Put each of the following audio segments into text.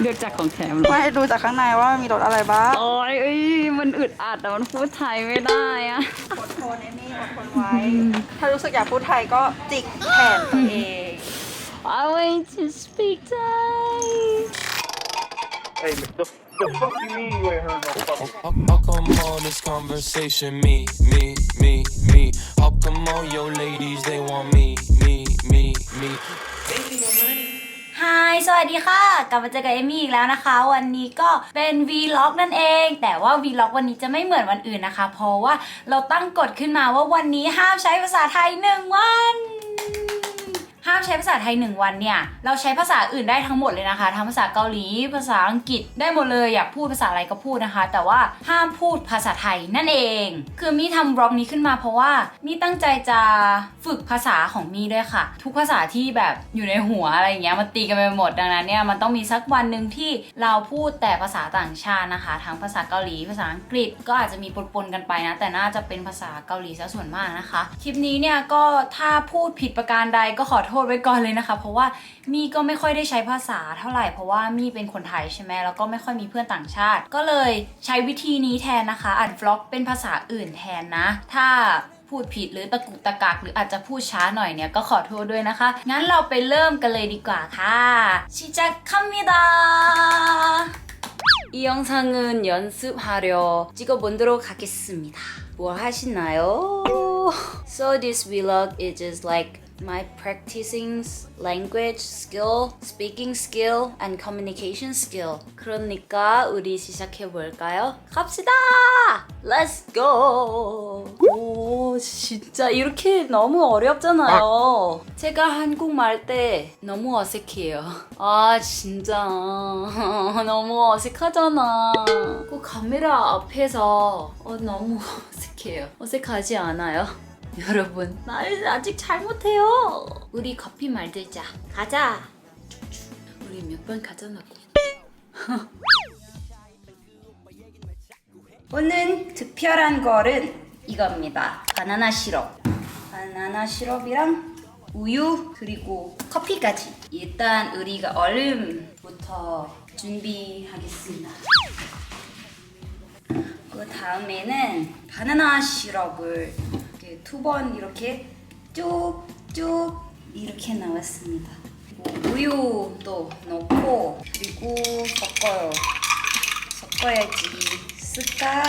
เลือกจากของแถมเหรอ มาให้ดูจากข้างในว่ามีรสอะไรบ้าง โอ้ยเอ้ยมันอึดอัดแต่มันพูดไทยไม่ได้อะ อดทนไอ้นี่อดทนไว้ ถ้ารู้สึกอยากพูดไทยก็จิกแขนตัวเอง I want to speak Thai Hey, the fuck you mean you ain't heard no fucking? How come all this conversation, me? How come all your ladies, they want me? ฮายสวัสดีค่ะ กลับมาเจอกับเอมี่อีกแล้วนะคะ วันนี้ก็เป็น Vlog นั่นเอง แต่ว่า Vlog วันนี้จะไม่เหมือนวันอื่นนะคะ เพราะว่าเราตั้งกฎขึ้นมาว่าวันนี้ห้ามใช้ภาษาไทย1 วันห้ามใช้ภาษาไทย1 วันเนี่ยเราใช้ภาษาอื่นได้ทั้งหมดเลยนะคะทั้งภาษาเกาหลีภาษาอังกฤษได้หมดเลยอยากพูดภาษาอะไรก็พูดนะคะ แต่ว่าห้ามพูดภาษาไทยนั่นเองคือมี่ทำบล็อกนี้ขึ้นมาเพราะว่ามี่ตั้งใจจะฝึกภาษาของมี่ด้วยค่ะทุกภาษาที่แบบอยู่ในหัวอะไรอย่างเงี้ยมันตีกันไปหมดดังนั้นเนี่ยมันต้องมีสักวันหนึ่งที่เราพูดแต่ภาษาต่างชาตินะคะทั้งภาษาเกาหลีภาษาอังกฤษก็อาจจะมีปนๆกันไปนะแต่น่าจะเป็นภาษาเกาหลีซะส่วนมากนะคะคลิปนี้เนี่ยก็ถ้าพูดผิดประการใดก็ขอโทษไว้ก่อนเลยนะคะเพราะว่ามี่ก็ไม่ค่อยได้ใช้ภาษาเท่าไหร่เพราะว่ามี่เป็นคนไทยใช่ไหมแล้วก็ไม่ค่อยมีเพื่อนต่างชาติก็เลยใช้วิธีนี้แทนนะคะอัดวล็อกเป็นภาษาอื่นแทนนะถ้าพูดผิดหรือตะกุกตะกักหรืออาจจะพูดช้าหน่อยเนี่ยก็ขอโทษด้วยนะคะงั้นเราไปเริ่มกันเลยดีกว่าค่ะ시작합니다 이 영상은 연습하려 찍어보도록 하겠습니다. 뭘 하시나요? So this vlog is just like my practicing language skill, speaking skill, and communication skill. 그러니까 우리 시작해볼까요? 갑시다! Let's go! 오, 진짜 이렇게 너무 어렵잖아요. 제가 한국말 때 너무 어색해요. 아, 진짜 너무 어색하잖아. 그 카메라 앞에서 너무 어색해요. 어색하지 않아요? 여러분, 나 아직 잘 못해요. 우리 커피 만들자. 가자. 우리 몇 번 가자나고. 오늘 특별한 거는 이겁니다. 바나나 시럽. 바나나 시럽이랑 우유 그리고 커피까지. 일단 우리가 얼음부터 준비하겠습니다. 그 다음에는 바나나 시럽을 2번 이렇게 쭉쭉 이렇게 나왔습니다. 그리고 우유도 넣고 그리고 섞어야지. 스까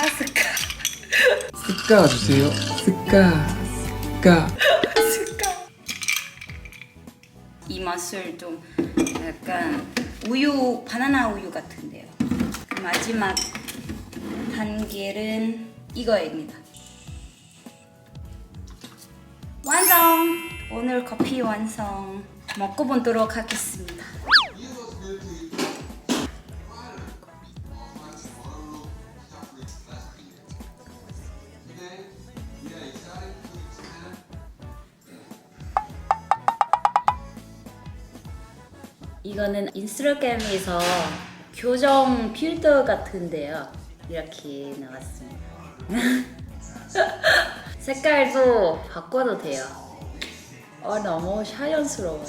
스까 주세요. 스까. 이 맛을 좀 약간 우유 바나나 우유 같은데요. 마지막 단계는 이거입니다. 완성! 오늘 커피 완성. 먹어보도록 하겠습니다. 이거는 인스타그램에서 교정 필터 같은데요. 이렇게 나왔습니다. 색깔도 바꿔도 돼요. 너무 자연스러워요.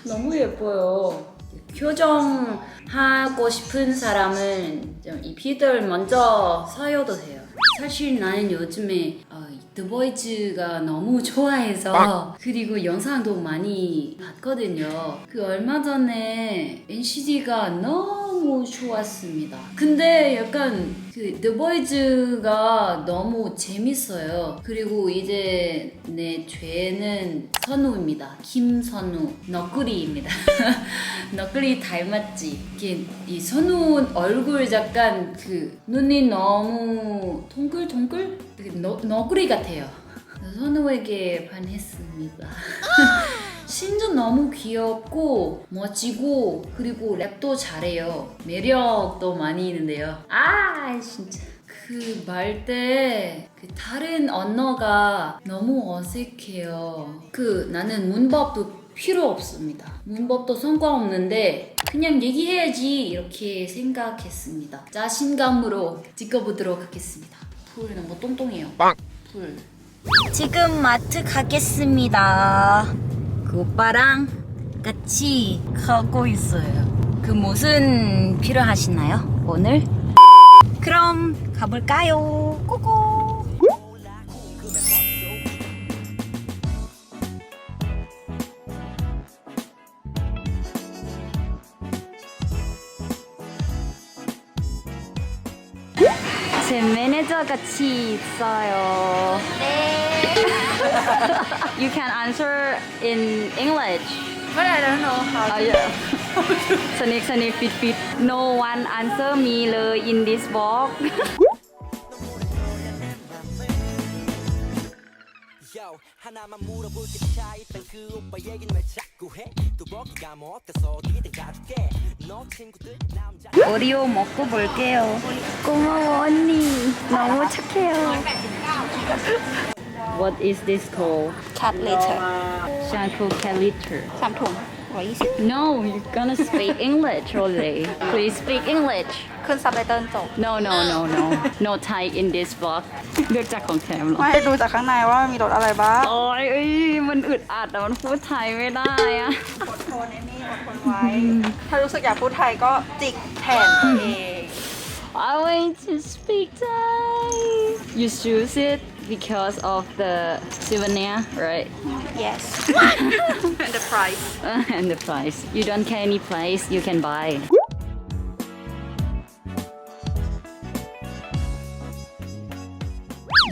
너무 예뻐요. 교정하고 싶은 사람은 이 필터를 먼저 사용도 돼요. 사실 나는 요즘에 더보이즈가 너무 좋아해서 그리고 영상도 많이 봤거든요. 그 얼마 전에 NCT가 너무 좋았습니다. 근데 약간 그 더보이즈가 너무 재밌어요. 그리고 이제 내 죄는 선우입니다. 김선우 너구리입니다. 너구리 닮았지? 이게 이 선우 얼굴 약간 그 눈이 너무 동글동글? 너구리 같아요. 선우에게 반했습니다. 신도 너무 귀엽고 멋지고 그리고 랩도 잘해요. 매력도 많이 있는데요. 진짜 그 말 때 그 다른 언어가 너무 어색해요. 나는 문법도 필요 없습니다. 문법도 상관없는데 그냥 얘기해야지 이렇게 생각했습니다. 자신감으로 찍어보도록 하겠습니다. 풀 너무 똥똥해요. 풀. 지금 마트 가겠습니다. 그 오빠랑 같이 가고 있어요. 그 무슨 필요하시나요? 오늘? 그럼 가볼까요? 고고! 제 매니저 같이 있어요. 네. You can answer in English. But I don't know how Oh to. yeah. สนิกสนิกปิดปิด No one answer me เลย in this box. Yo, 하나만 물어볼게 차이 일단 그 오빠 얘기는 왜 자꾸 해? 뚜벅이가 뭐 어때서 어디든 가줄게 너 친구들 남자 오리오 먹고 볼게요. 고마워 언니. 너무 착해요. What is this called? Cat litter Shampoo cat litter. 3 ถุง120 No, you're gonna speak English only. Please speak English. ขึ้นซับไตเติลจบ No, no, no, no. No Thai in this box. เลือกจากของแถมเหรอ ไม่ดูจากข้างในว่ามันมีรสอะไรบ้าง โอ้ยเอ้ยมันอึดอัดอะมันพูดไทยไม่ได้อะ อดทนอดทนไว้ ถ้ารู้สึกอยากพูดไทยก็จิกแทนตัวเอง I want to speak Thai. You choose it because of the souvenir, right? yes and the price And the price. You don't care any price, you can buy.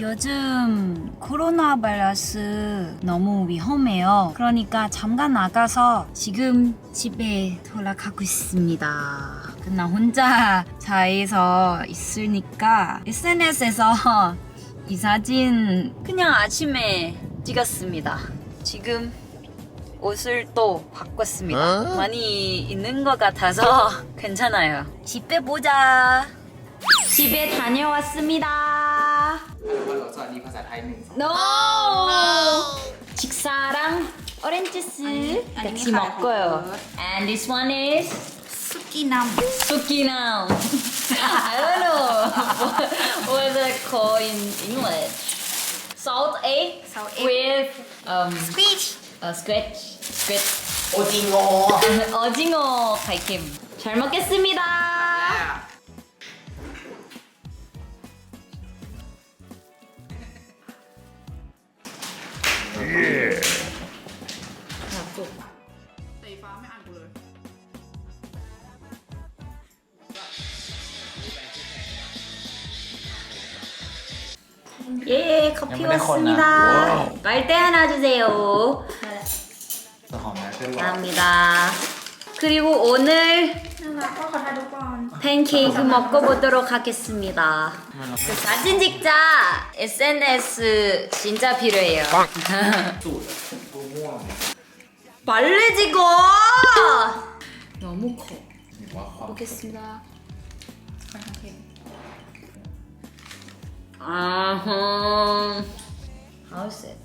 요즘 코로나 바이러스 너무 위험해요. 그러니까 잠깐 나가서 지금 집에 돌아가고 있습니다. 나 혼자 자에서 있으니까 SNS에서 이 사진 그냥 아침에 찍었습니다. 지금 옷을 또 바꿨습니다. 많이 있는 것 같아서 괜찮아요. 집에 보자. 집에 다녀왔습니다. No. 직사랑 오렌지 주스 같이 먹고요. And this one is 수기남 Sukinam. I don't know what it called in English. Salt egg, Salt egg. with speech squid. 오징어 갈김. 잘 먹겠습니다. 예, 커피 왔습니다. 빨대 하나 주세요. 감사합니다. 그리고 오늘 팬케이크 먹어보도록 하겠습니다. 그 사진 찍자. SNS 진짜 필요해요. 빨래지고 너무 커. 보겠습니다. 아하. How's it?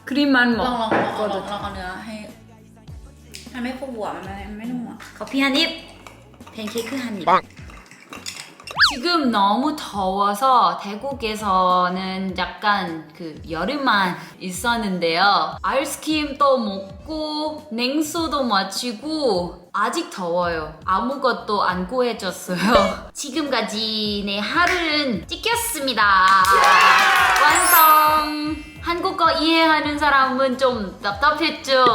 크림만 ลอง 먹어도 เอาเนื้อให้มันไม่ฟูอ่ะมันไม่นุ่มอ่ะ 커피 한 입, 팬케이크 한 입. 지금 너무 더워서 태국에서는 약간 그 여름만 있었는데요. 아이스크림도 먹고 냉수도 마시고 아직 더워요. 아무것도 안 구해졌어요. 지금까지 내 하루는 찍혔습니다. 완성! 한국어 이해하는 사람은 좀 답답했죠.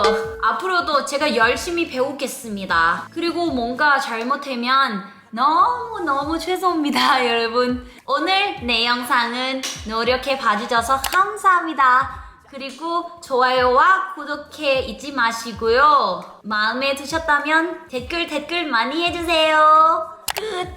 앞으로도 제가 열심히 배우겠습니다. 그리고 뭔가 잘못하면 너무 죄송합니다, 여러분. 오늘 내 영상은 노력해 봐주셔서 감사합니다. 그리고 좋아요와 구독해 잊지 마시고요. 마음에 드셨다면 댓글 많이 해주세요. 끝.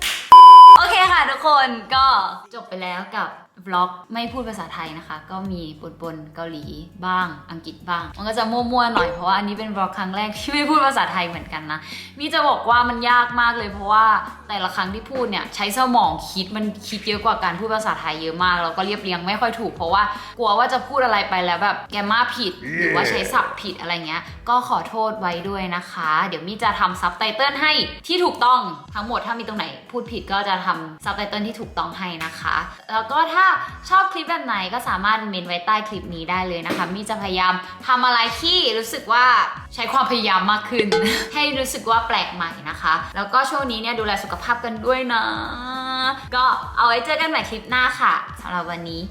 โอเคค่ะทุกคนก็จบไปแล้วกับ บล็อกไม่พูดภาษาไทยนะคะก็มีปนเกาหลีบ้างอังกฤษบ้างมันก็จะมั่วๆหน่อยเพราะว่าอันนี้เป็นบล็อกครั้งแรกที่ไม่พูดภาษาไทยเหมือนกันนะมีจะบอกว่ามันยากมากเลยเพราะว่าแต่ละครั้งที่พูดเนี่ยใช้สมองคิดมันคิดเยอะกว่าการพูดภาษาไทยเยอะมากแล้วก็เรียบเรียงไม่ค่อยถูกเพราะว่ากลัวว่าจะพูดอะไรไปแล้วแบบแกมมาผิดหรือว่าใช้ศัพท์ผิดอะไรเงี้ยก็ขอโทษไว้ด้วยนะคะเดี๋ยวมีจะทำซับไตเติลให้ที่ถูกต้องทั้งหมดถ้ามีตรงไหนพูดผิดก็จะทำซับไตเติลที่ถูกต้องให้นะคะแล้วก็ถ้า ชอบคลิปแบบไหนก็สามารถเมนไว้ใต้คลิปนี้ได้เลยนะคะมี่จะพยายามทำอะไรที่รู้สึกว่าใช้ความพยายามมากขึ้น ให้รู้สึกว่าแปลกใหม่นะคะแล้วก็ช่วงนี้เนี่ยดูแลสุขภาพกันด้วยนะก็เอาไว้เจอกันใหม่คลิปหน้าค่ะสำหรับวันนี้